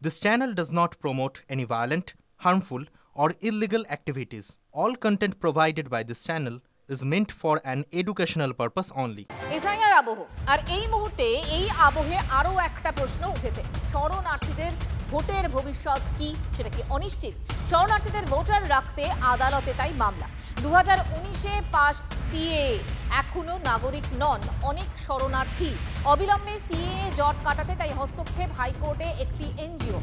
This channel does not promote any violent, harmful, or illegal activities. All content provided by this channel is meant for an educational purpose only. SIR আবহ আর এই মুহূর্তে এই আবহে আরও একটা প্রশ্ন উঠেছে। শরণার্থীদের ভোটের ভবিষ্যৎ কি, সেটা কি অনিশ্চিত? শরণার্থীদের ভোটার রাখতে আদালতে তাই মামলা। 2019-এ পাস সিএএ, এখনও নাগরিক নন অনেক শরণার্থী। অবিলম্বে সিএএ জট কাটাতে তাই হস্তক্ষেপ হাইকোর্টে একটি এনজিও।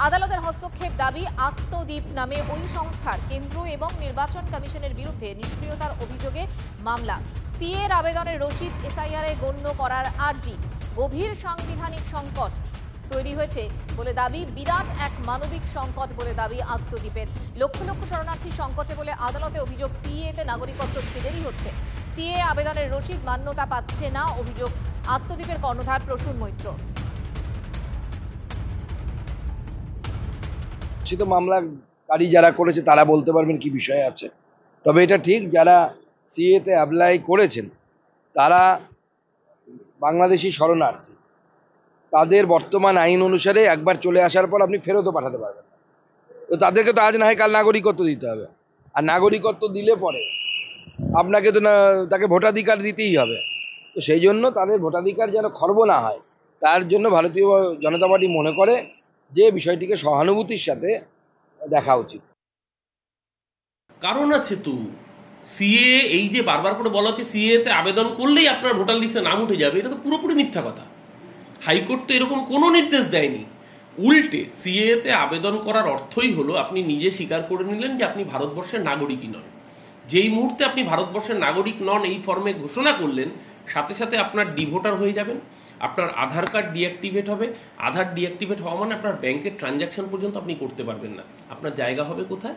আদালতের হস্তক্ষেপ দাবি আত্মদ্বীপ নামে ওই সংস্থার। কেন্দ্র এবং নির্বাচন কমিশনের বিরুদ্ধে নিষ্ক্রিয়তার অভিযোগে মামলা। সিএর আবেদনের রসিদ এসআইআরে গণ্য করার আর্জি। গভীর সাংবিধানিক সংকট তৈরি হয়েছে বলে দাবি, বিরাট এক মানবিক সংকট বলে দাবি আত্মদ্বীপের। লক্ষ লক্ষ শরণার্থী সংকটে বলে আদালতে অভিযোগ, সিএতে নাগরিকত্ব দিতে দেরি হচ্ছে। সিএ আবেদনের রসিদ মান্যতা পাচ্ছে না, অভিযোগ আত্মদ্বীপের কর্ণধার প্রসূন মৈত্র। সে তো মামলাকারী যারা করেছে তারা বলতে পারবেন কি বিষয় আছে। তবে এটা ঠিক, যারা সিএতে অ্যাপ্লাই করেছেন তারা বাংলাদেশি শরণার্থী। তাদের বর্তমান আইন অনুসারে একবার চলে আসার পর আপনি ফেরতও পাঠাতে পারবেন না। তো তাদেরকে তো আজ না হয় কাল নাগরিকত্ব দিতে হবে, আর নাগরিকত্ব দিলে পরে আপনাকে তো তাকে ভোটাধিকার দিতেই হবে। তো সেই জন্য তাদের ভোটাধিকার যেন খর্ব না হয়, তার জন্য ভারতীয় জনতা পার্টি মনে করে যে বিষয়টিকে সহানুভূতির সাথে দেখা উচিত। কারণ আছে তো, সিএ এই যে বারবার করে বলা হচ্ছে সিএতে আবেদন করলেই আপনার ভোটার লিস্টে নাম উঠে যাবে, এটা তো পুরোপুরি মিথ্যা কথা। হাইকোর্ট তো এরকম কোনো নির্দেশ দেয়নি। উল্টে সিএতে আবেদন করার অর্থই হলো আপনি নিজে স্বীকার করে নিলেন যে আপনি ভারতবর্ষের নাগরিকই নন। যেই মুহূর্তে আপনি ভারতবর্ষের নাগরিক নন এই ফর্মে ঘোষণা করলেন, সাথে সাথে আপনার ডিভোটার হয়ে যাবেন, আপনার আধার কার্ড ডিঅ্যাক্টিভেট হবে। আধার ডিঅ্যাক্টিভেট হওয়া মানে আপনার ব্যাংকের ট্রানজ্যাকশন পর্যন্ত আপনি করতে পারবেন না। আপনার জায়গা হবে কোথায়?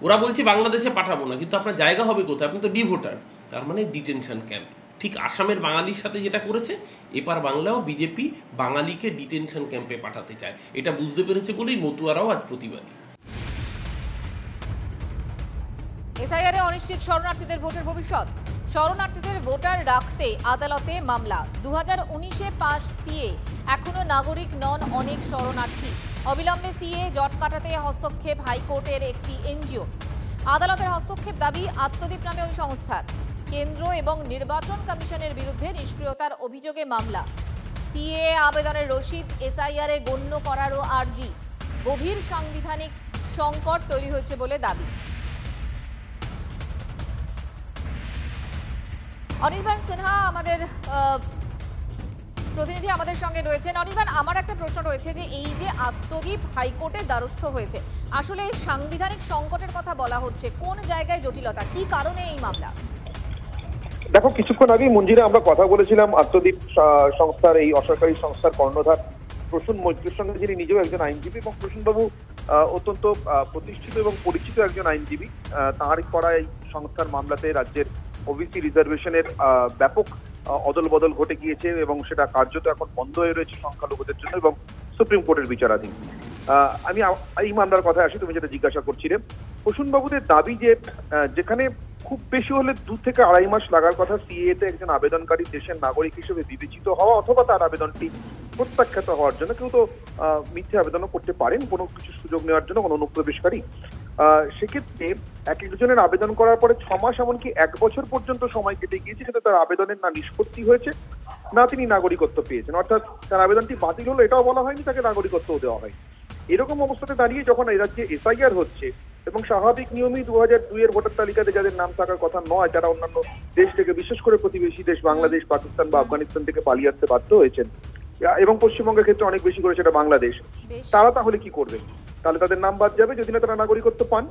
ওরা বলছে বাংলাদেশে পাঠাবো না, কিন্তু আপনার জায়গা হবে কোথায়? আপনি তো ডিভোটার, তার মানে ডিটেনশন ক্যাম্প। ঠিক আসামের বাঙালির সাথে যেটা করেছে, এপার বাংলাও বিজেপি বাঙালিকে ডিটেনশন ক্যাম্পে পাঠাতে চায়। এটা বুঝতে পেরেছে বলেই মতুয়ারাও আজ প্রতিবাদী। এসআইআরে অনিশ্চিত শরণার্থীদের ভোটের ভবিষ্যৎ। শরণার্থীদের ভোটার রাখতে আদালতে মামলা। 2019-এ পাস সিএ, এখনো নাগরিক নন অনেক শরণার্থী। অবিলম্বে সিএ জট কাটাতে হস্তক্ষেপ হাইকোর্টের একটি এনজিও। আদালতের হস্তক্ষেপ দাবি আত্মদ্বীপ নামে ওই সংস্থার। কেন্দ্র এবং নির্বাচন কমিশনের বিরুদ্ধে নিষ্ক্রিয়তার অভিযোগে মামলা। সিএ আবেদনের রসিদ এসআইআরে গণ্য করারও আর্জি। গভীর সাংবিধানিক সংকট তৈরি হয়েছে বলে দাবি। অনির্বাণ সিনহা আমাদের প্রতিনিধি আমাদের সঙ্গে রয়েছেন। অনির্বাণ, আমার একটা প্রশ্ন রয়েছে যে এই যে আত্মদ্বীপ হাইকোর্টের দ্বারস্থ হয়েছে, আসলে সাংবিধানিক সংকটের কথা বলা হচ্ছে, কোন জায়গায় জটিলতা, কি কারণে এই মামলা? দেখো, কিছুক্ষণ আগেই মঞ্জিরা আমরা কথা বলেছিলাম আত্মদ্বীপ সংস্থার, এই অসরকারি সংস্থার কর্ণধার প্রসূন মৈত্রের সঙ্গে, যিনি নিজেও একজন আইনজীবী, এবং প্রসূনবাবু অত্যন্ত প্রতিষ্ঠিত এবং পরিচিত একজন আইনজীবী। তাঁর করা এই সংস্থার মামলাতে রাজ্যের ওবিসি রিজার্ভেশনের ব্যাপক অদল বদল ঘটে গিয়েছে এবং সেটা কার্যত এখন বন্ধ হয়ে রয়েছে সংখ্যালঘুদের জন্য এবং সুপ্রিম কোর্টের বিচারাধীন। আমি এই মামলার কথা আসি, তুমি যেটা জিজ্ঞাসা করছিলে। প্রসূনবাবুদের দাবি যে যেখানে খুব বেশি হলে 2 থেকে 2.5 মাস লাগার কথা সিএতে একজন আবেদনকারী দেশের নাগরিক হিসেবে বিবেচিত হওয়া অথবা তার আবেদনটি প্রত্যাখ্যাত হওয়ার জন্য, কেউ তো মিথ্যে আবেদনও করতে পারেন কোনো কিছু সুযোগ নেওয়ার জন্য কোনো অনুপ্রবেশকারী, সেক্ষেত্রে এক একজনের আবেদন করার পরে 6 মাস এমনকি 1 বছর পর্যন্ত সময় কেটে গিয়েছে, কিন্তু তার আবেদনের না নিষ্পত্তি হয়েছে না তিনি নাগরিকত্ব পেয়েছেন। অর্থাৎ তার আবেদনটি বাতিল হলো এটাও বলা হয়নি, তাকে নাগরিকত্বও দেওয়া হয়নি। এরকম অবস্থাতে দাঁড়িয়ে যখন এই রাজ্যে এসআইআর হচ্ছে এবং স্বাভাবিক নিয়মই 2002-এর ভোটার তালিকাতে যাদের নাম থাকার কথা নয়, যারা অন্যান্য দেশ থেকে, বিশেষ করে প্রতিবেশী দেশ বাংলাদেশ, পাকিস্তান বা আফগানিস্তান থেকে পালিয়ে আসতে বাধ্য হয়েছেন, এবং পশ্চিমবঙ্গের ক্ষেত্রে অনেক বেশি করে সেটা বাংলাদেশ, তারা তাহলে কি করবে? তাহলে তাদের নাম বাদ যাবে যদি না তারা নাগরিকত্ব পান।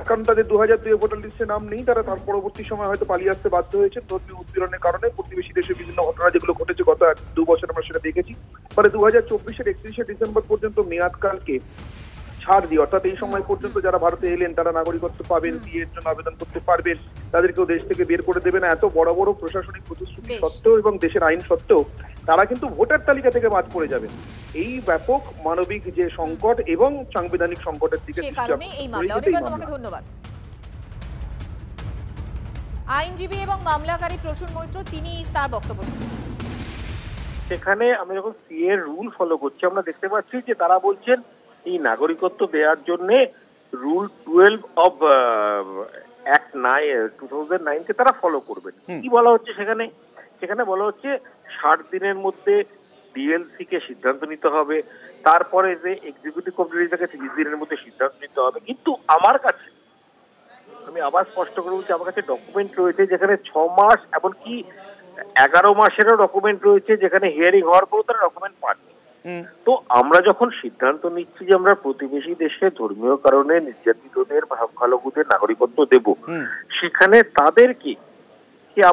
কারণ তাদের 2002 ভোটার লিস্টে নাম নেই, তারা তার পরবর্তী সময় হয়তো পালিয়ে আসতে বাধ্য হয়েছে ধর্মীয় উৎপীড়নের কারণে। প্রতিবেশী দেশে বিভিন্ন ঘটনা যেগুলো ঘটেছে গত 1-2 বছর আমরা সেটা দেখেছি। ফলে 2024-এর 31শে ডিসেম্বর পর্যন্ত মেয়াদকালকে ছাড় দিয়ে, অর্থাৎ এই সময় পর্যন্ত যারা ভারতে এলেন তারা নাগরিকত্ব পাবেন, সিএর জন্য আবেদন করতে পারবেন, তাদেরকেও দেশ থেকে বের করে দেবে না। এত বড় বড় প্রশাসনিক প্রতিশ্রুতি সত্ত্বেও এবং দেশের আইন সত্ত্বেও তারা কিন্তু ভোটার তালিকা থেকে বাদ পড়ে যাবে। এই ব্যাপক মানবিক যে সংকট এবং সাংবিধানিক সংকটের দিকে ধন্যবাদ। আইনজীবী এবং মামলাকারী প্রসূন মৈত্র, তিনি তার বক্তব্য শুনুন। সেখানে আমরা যখন সিএ রুল ফলো করছি আমরা দেখতে পাচ্ছি যে তারা বলছেন এই নাগরিকত্ব দেওয়ার জন্য রুল 12 অফ অ্যাক্ট 2009 কে তারা ফলো করবেন। কি বলা হচ্ছে সেখানে? সেখানে বলা হচ্ছে 60 দিনের মধ্যে ডিএলসি কে সিদ্ধান্ত নিতে হবে, তারপরে যে এক্সিকিউটিভ কমিটিটাকে 30 দিনের মধ্যে সিদ্ধান্ত নিতে হবে। কিন্তু আমার কাছে, আমি আবার স্পষ্ট করে বলছি, আমার কাছে ডকুমেন্ট রয়েছে যেখানে 6 মাস এমনকি 11 মাসেরও ডকুমেন্ট রয়েছে যেখানে হিয়ারিং হওয়ার পরও তারা ডকুমেন্ট পাননি। তো আমরা যখন সিদ্ধান্ত নিচ্ছি যে আমরা প্রতিবেশী দেশে ধর্মীয় কারণে নির্যাতিতদের বা সংখ্যালঘুদের নাগরিকত্ব দেব, সেখানে তাদের কি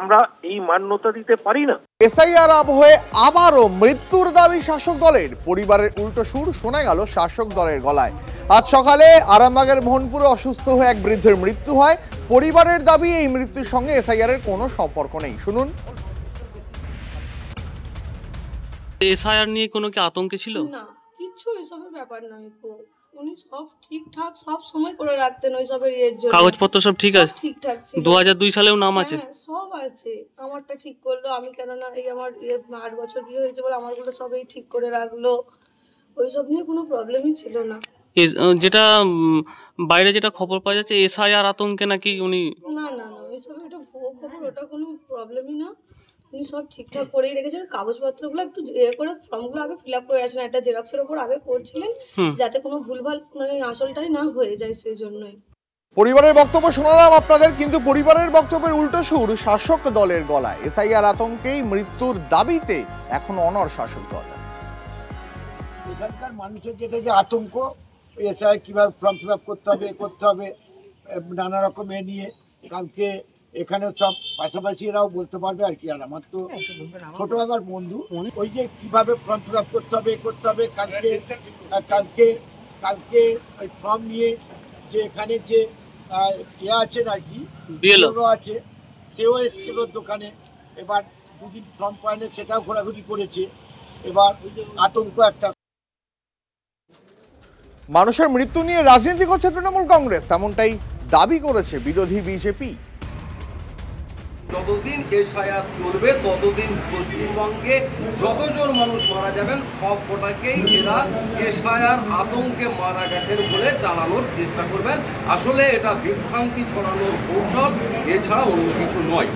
আমরা এই মান্যতা দিতে পারি না? এসআইআর আবহে আবারও মৃত্যুর দাবি শাসক দলের। পরিবারের উল্টো সুর শোনা গেল শাসক দলের গলায়। আজ সকালে আরামবাগের মোহনপুরে অসুস্থ হয়ে এক বৃদ্ধের মৃত্যু হয়। পরিবারের দাবি এই মৃত্যুর সঙ্গে এসআইআর এর কোনো সম্পর্ক নেই। শুনুন। এসআইআর নিয়ে কোনো কি আতঙ্কে ছিল? না, কিছু এসবের ব্যাপার নয়। উনি সব ঠিকঠাক সব সময় করে রাখতেন ওইসবের ইয়ের জন্য। কাগজপত্র সব ঠিক আছে? ঠিকঠাক ছিল। 2002 সালেও নাম আছে? হ্যাঁ, সব আছে। আমারটা ঠিক করলো, আমি কেননা এই আমার 8 বছর বিয়ে হয়েছে বলে আমারগুলো সবই ঠিক করে রাখলো। ওইসব নিয়ে কোনো প্রবলেমই ছিল না। যেটা বাইরে যেটা খবর পাওয়া যাচ্ছে এসআইআর আতঙ্কে নাকি উনি। না না না, ওইসব এটা ভুয়ো খবর, ওটা কোনো প্রবলেমই না। উনি সব ঠিকঠাক করেই রেখেছেন। কাগজপত্রগুলো একটু করে ফর্মগুলো আগে ফিল আপ করে রাখছেন, একটা জেরক্সের ওপর আগে করছিলেন যাতে কোনো ভুলভাল মানে আসলটাই না হয়ে যায়, সেই জন্যই। পরিবারের বক্তব্য শোনালাম আপনাদের, কিন্তু পরিবারের বক্তব্যের উল্টো সুর শাসক দলের গলায়। এসআইআর আতঙ্কেই মৃত্যুর দাবিতে এখন অনড় শাসক দল। এখানকার মানুষের যেটা যে আতঙ্ক, এসআইআর কিভাবে ফর্ম ফিল আপ করতে হবে নানা রকম এ নিয়ে, কালকে এখানে সব পাশাপাশি এরাও বলতে পারবে আর কি। আর আমার তো ছোট আমার বন্ধু, ওই যে কিভাবে ফর্ম ফিল আপ করতে হবে কালকে ওই ফর্ম নিয়ে যে এখানে যে আছেন আর কি বিএলও আছে, সেও এসেছিল দোকানে। এবার 2 দিন ফর্ম পায়নি, সেটাও ঘোরাঘুরি করেছে। এবার আতঙ্ক একটা। মানুষের মৃত্যু নিয়ে রাজনীতি করছে তৃণমূল কংগ্রেস, এমনটাই দাবি করেছে বিরোধী বিজেপি। যতদিন এসআইআর চলবে ততদিন পশ্চিমবঙ্গে যতজন মানুষ মারা যাবেন সব কটাকেই এরা এসআইআর আতঙ্কে মারা গেছেন বলে চালানোর চেষ্টা করবেন। আসলে এটা বিভ্রান্তি ছড়ানোর কৌশল, এছাড়া অন্য কিছু নয়।